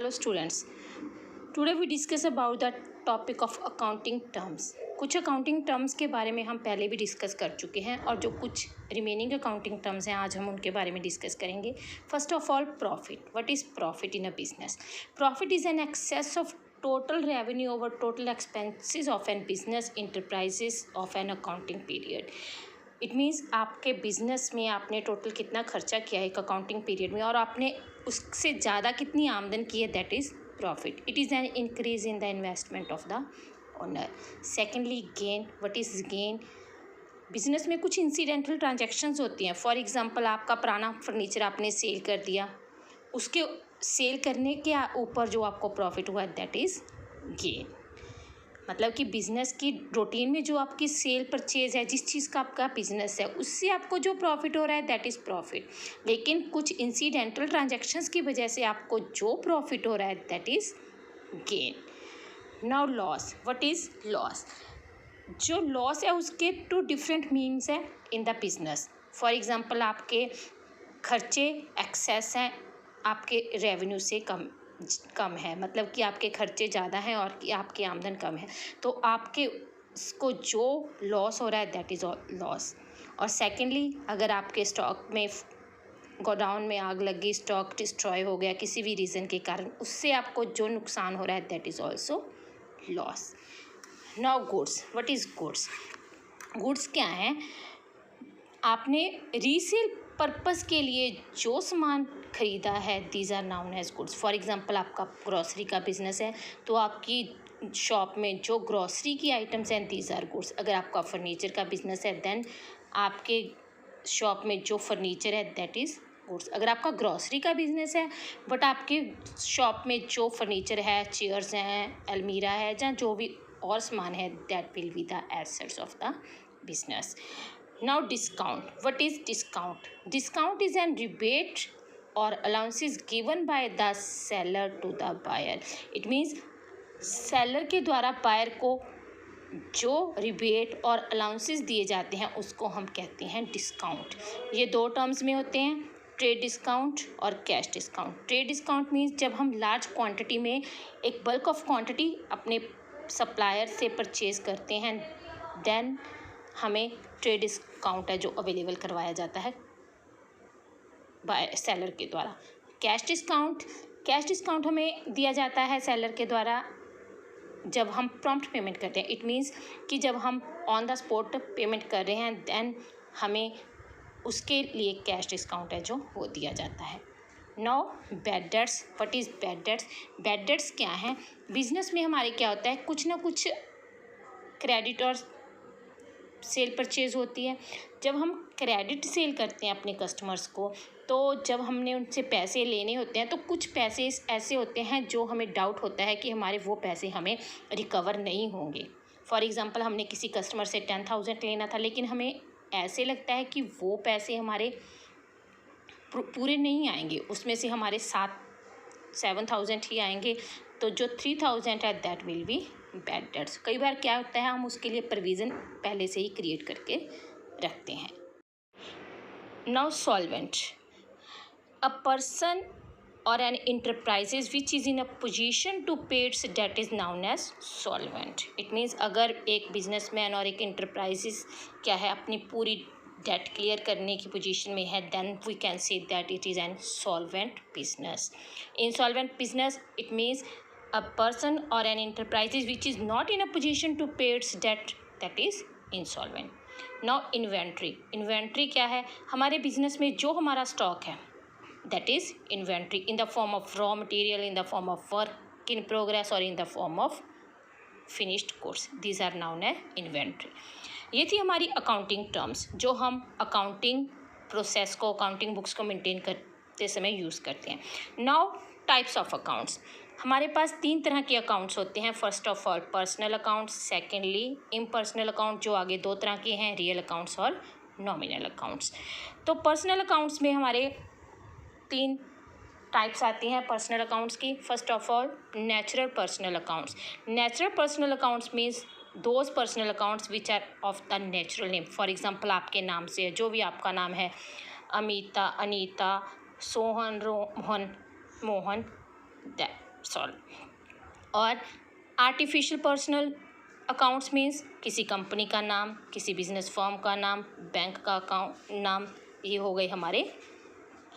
Hello students, today we discuss about the topic of accounting terms. कुछ accounting terms के बारे में हम पहले भी डिस्कस कर चुके हैं और जो कुछ रिमेनिंग अकाउंटिंग टर्म्स हैं आज हम उनके बारे में डिस्कस करेंगे। First of all, profit. What is profit in a business? Profit is an excess of total revenue over total expenses of an business enterprises of an accounting period. It means आपके business में आपने total कितना खर्चा किया है एक accounting period में और आपने उससे ज़्यादा कितनी आमदन की है, that is profit. It is an increase in the investment of the owner. Secondly, gain. What is gain? Business में कुछ इंसिडेंटल ट्रांजैक्शंस होती हैं. फॉर एग्जांपल, आपका पुराना फर्नीचर आपने सेल कर दिया, उसके सेल करने के ऊपर जो आपको प्रॉफिट हुआ दैट इज़ गेन. मतलब कि बिज़नेस की रूटीन में जो आपकी सेल परचेज है, जिस चीज़ का आपका बिजनेस है, उससे आपको जो प्रॉफिट हो रहा है दैट इज़ प्रॉफिट. लेकिन कुछ इंसिडेंटल ट्रांजैक्शंस की वजह से आपको जो प्रॉफिट हो रहा है that is gain. Now loss. What is loss? जो लॉस है उसके टू डिफरेंट मीन्स है in the business. For example, आपके खर्चे एक्सेस हैं, आपके रेवेन्यू से कम है, मतलब कि आपके खर्चे ज़्यादा हैं और कि आपकी आमदन कम है, तो आपके को जो लॉस हो रहा है दैट इज़ लॉस. और सेकेंडली, अगर आपके स्टॉक में गोडाउन में आग लगी, स्टॉक डिस्ट्रॉय हो गया किसी भी रीज़न के कारण, उससे आपको जो नुकसान हो रहा है that is also loss. Now goods. What is goods? Goods क्या है? आपने रीसेल पर्पस के लिए जो सामान खरीदा है these are known as goods. For example, आपका ग्रॉसरी का बिजनेस है तो आपकी शॉप में जो ग्रॉसरी की आइटम्स हैं दीज आर गुड्स. अगर आपका फर्नीचर का बिजनेस है देन आपके शॉप में जो फर्नीचर है दैट इज़ गुड्स. अगर आपका ग्रॉसरी का बिजनेस है बट आपकी शॉप में जो फर्नीचर है, चेयर्स हैं, अलमीरा है, या जो भी और सामान है that will be the assets of the business. Now discount. What is discount? Discount is an rebate or allowances given by the seller to the buyer. It means seller के द्वारा buyer को जो रिबेट और allowances दिए जाते हैं उसको हम कहते हैं डिस्काउंट. ये दो टर्म्स में होते हैं, ट्रेड डिस्काउंट और cash discount. Trade discount means जब हम लार्ज क्वांटिटी में एक बल्क ऑफ क्वांटिटी अपने सप्लायर से परचेज करते हैं देन हमें ट्रेड डिस्काउंट है जो अवेलेबल करवाया जाता है बाय सेलर के द्वारा. कैश डिस्काउंट हमें दिया जाता है सेलर के द्वारा जब हम प्रॉम्प्ट पेमेंट करते हैं. इट मीन्स कि जब हम ऑन द स्पॉट पेमेंट कर रहे हैं देन हमें उसके लिए कैश डिस्काउंट है जो वो दिया जाता है. Now bad debts. What is bad debts? Bad debts क्या है? बिजनेस में हमारे क्या होता है, कुछ ना कुछ क्रेडिट और सेल परचेज होती है. जब हम क्रेडिट सेल करते हैं अपने कस्टमर्स को, तो जब हमने उनसे पैसे लेने होते हैं तो कुछ पैसे ऐसे होते हैं जो हमें डाउट होता है कि हमारे वो पैसे हमें रिकवर नहीं होंगे. फॉर एग्जांपल, हमने किसी कस्टमर से 10,000 लेना था लेकिन हमें ऐसे लगता है कि वो पैसे हमारे पूरे नहीं आएंगे, उसमें से हमारे 7,000 ही आएंगे, तो जो 3,000 है that will be bad debts. कई बार क्या होता है, हम उसके लिए प्रोविज़न पहले से ही क्रिएट करके रखते हैं. Now solvent. A person or an enterprises which is in a position to pay its debt is known as solvent. It means अगर एक बिजनेसमैन और एक इंटरप्राइजेज क्या है अपनी पूरी डेट क्लियर करने की पोजीशन में है then we can say that it is an solvent business. Insolvent business it means a person or an enterprise which is not in a position to pay its debt, that is insolvent. Now inventory क्या है? हमारे business में जो हमारा stock है that is inventory in the form of raw material, in the form of work in progress or in the form of finished goods. These are known as inventory. ये थी हमारी अकाउंटिंग टर्म्स जो हम accounting process को, accounting books को maintain करते समय use करते हैं. Now types of accounts. हमारे पास 3 तरह के अकाउंट्स होते हैं. First of all personal accounts, secondly impersonal account जो आगे 2 तरह के हैं, रियल अकाउंट्स और नॉमिनल अकाउंट्स. तो पर्सनल अकाउंट्स में हमारे 3 टाइप्स आती हैं पर्सनल अकाउंट्स की. First of all natural personal accounts. Natural personal accounts means those personal accounts which are of the natural name. For example, आपके नाम से जो भी आपका नाम है, अमिता, अनीता, सोहन, रोहन, मोहन, सॉल्व। और आर्टिफिशियल पर्सनल अकाउंट्स मीन्स किसी कंपनी का नाम, किसी बिजनेस फर्म का नाम, बैंक का अकाउंट नाम, ये हो गए हमारे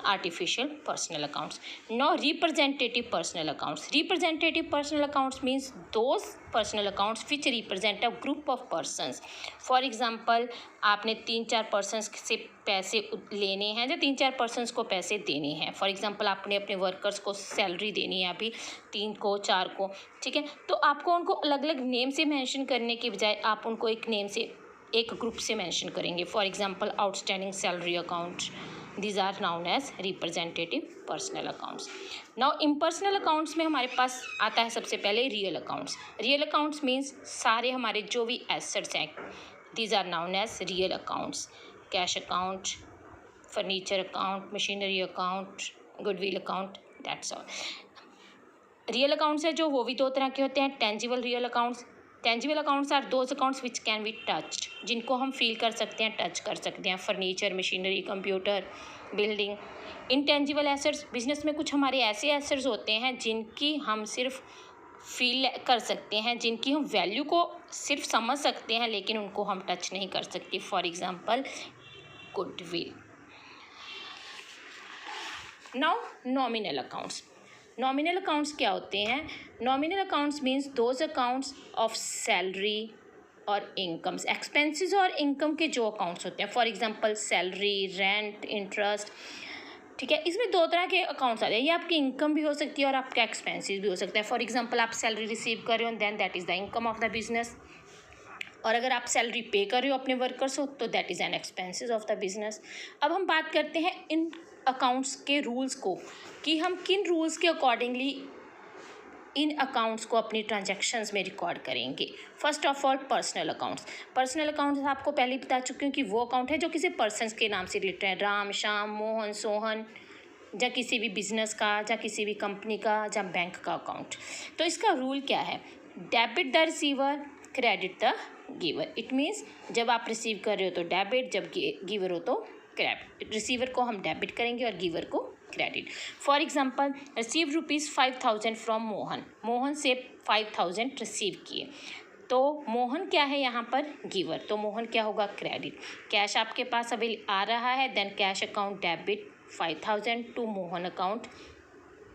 artificial personal accounts. Now representative personal accounts. Representative personal accounts means those personal accounts which represent a group of persons. For example, आपने 3-4 persons से पैसे लेने हैं या 3-4 persons को पैसे देने हैं. For example, आपने अपने workers को सैलरी देनी है अभी 3 को 4 को, ठीक है, तो आपको उनको अलग अलग नेम से मेंशन करने के बजाय आप उनको एक नेम से, एक ग्रुप से मेंशन करेंगे. For example outstanding salary account, these are known as representative personal accounts. Now impersonal accounts में हमारे पास आता है सबसे पहले real accounts. Real accounts means सारे हमारे जो भी एसेट्स हैं, these are known as real accounts. Cash account, furniture account, machinery account, goodwill account, that's all. Real accounts है जो वो भी दो तरह के होते हैं. Tangible real accounts. Tangible accounts are those accounts which can be touched, जिनको हम फील कर सकते हैं, टच कर सकते हैं. Furniture, machinery, computer, building. Intangible assets, business में कुछ हमारे ऐसे एसेट्स होते हैं जिनकी हम सिर्फ फील कर सकते हैं, जिनकी हम वैल्यू को सिर्फ समझ सकते हैं लेकिन उनको हम टच नहीं कर सकते. For example goodwill. Now nominal accounts. Nominal accounts क्या होते हैं? Nominal accounts means those accounts of salary और इनकम्स, एक्सपेंसेस और इनकम के जो अकाउंट्स होते हैं. For example salary, rent, interest, ठीक है. इसमें दो तरह के अकाउंट्स आते हैं. ये आपकी इनकम भी हो सकती है और आपका एक्सपेंसेस भी हो सकता है. फॉर एग्जांपल आप सैलरी रिसीव कर रहे हो, then that is the income of the business. और अगर आप सैलरी पे कर रहे हो अपने वर्कर्स हो तो that is an expenses of the business. अब हम बात करते हैं इन अकाउंट्स के रूल्स को, कि हम किन रूल्स के अकॉर्डिंगली इन अकाउंट्स को अपनी ट्रांजैक्शंस में रिकॉर्ड करेंगे. First of all personal accounts. Personal accounts आपको पहले ही बता चुकी हूँ कि वो अकाउंट है जो किसी पर्सनस के नाम से रिलेटेड है. राम, श्याम, मोहन, सोहन, या किसी भी बिजनेस का, या किसी भी कंपनी का, या बैंक का अकाउंट. तो इसका रूल क्या है? Debit the receiver, credit the giver. It means जब आप रिसीव कर रहे हो तो डेबिट, जब गिवर हो तो क्रेडिट. रिसीवर को हम डेबिट करेंगे और गिवर को credit. For example receive ₹5,000 from Mohan. Mohan से 5,000 रिसीव किए, तो मोहन क्या है यहाँ पर? गिवर. तो मोहन क्या होगा? क्रेडिट. कैश आपके पास अभी आ रहा है, then cash account debit 5,000 to Mohan account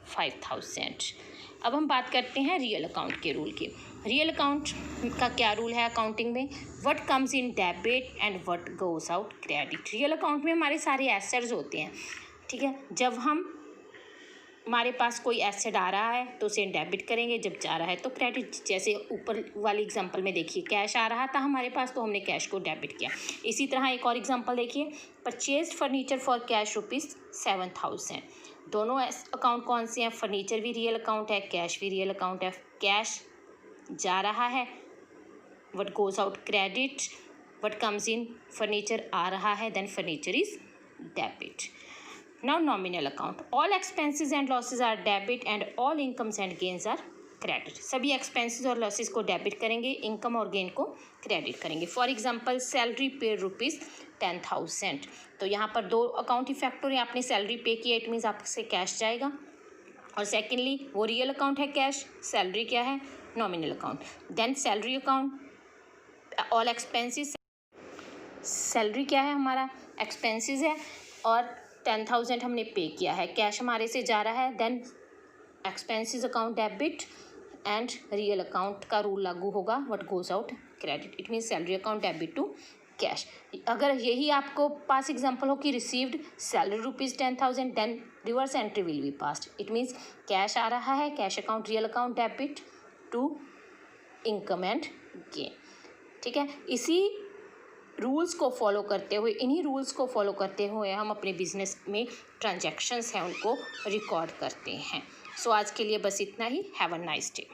5,000. अब हम बात करते हैं रियल अकाउंट के रूल की. रियल अकाउंट का क्या रूल है अकाउंटिंग में? What comes in debit and what goes out credit. Real account में हमारे सारे एसेट्स होते हैं, ठीक है. जब हमारे पास कोई एसेट आ रहा है तो उसे डेबिट करेंगे, जब जा रहा है तो क्रेडिट. जैसे ऊपर वाली एग्जांपल में देखिए, कैश आ रहा था हमारे पास तो हमने कैश को डेबिट किया. इसी तरह एक और एग्जांपल देखिए, परचेज फर्नीचर फॉर कैश ₹7,000. दोनों अकाउंट कौन से हैं? फर्नीचर भी रियल अकाउंट है, कैश भी रियल अकाउंट है. कैश जा रहा है, what goes out credit, what comes in furniture आ रहा है, then furniture is debit. Now nominal account. All expenses and losses are debit and all incomes and gains are credit. सभी expenses और losses को debit करेंगे, income और gain को credit करेंगे. For example salary paid ₹10,000. तो यहाँ पर दो अकाउंट इफेक्ट हो रहे हैं. आपने सैलरी पे किया, इट मीन्स आपसे कैश जाएगा. और सेकेंडली वो रियल अकाउंट है कैश, सैलरी क्या है? Nominal account. Then salary account, all expenses. Salary क्या है? हमारा एक्सपेंसेस है और 10,000 हमने पे किया है, कैश हमारे से जा रहा है, then expenses account debit and real account का रूल लागू होगा, what goes out credit. It means salary account debit to cash. अगर यही आपको पास एग्जांपल हो कि received salary ₹10,000, then reverse entry will be passed. It means cash आ रहा है, cash account real account debit to income and gain. ठीक है. इसी रूल्स को फॉलो करते हुए, इन्हीं रूल्स को फॉलो करते हुए हम अपने बिजनेस में ट्रांजैक्शंस हैं उनको रिकॉर्ड करते हैं. सो आज के लिए बस इतना ही. Have a nice day.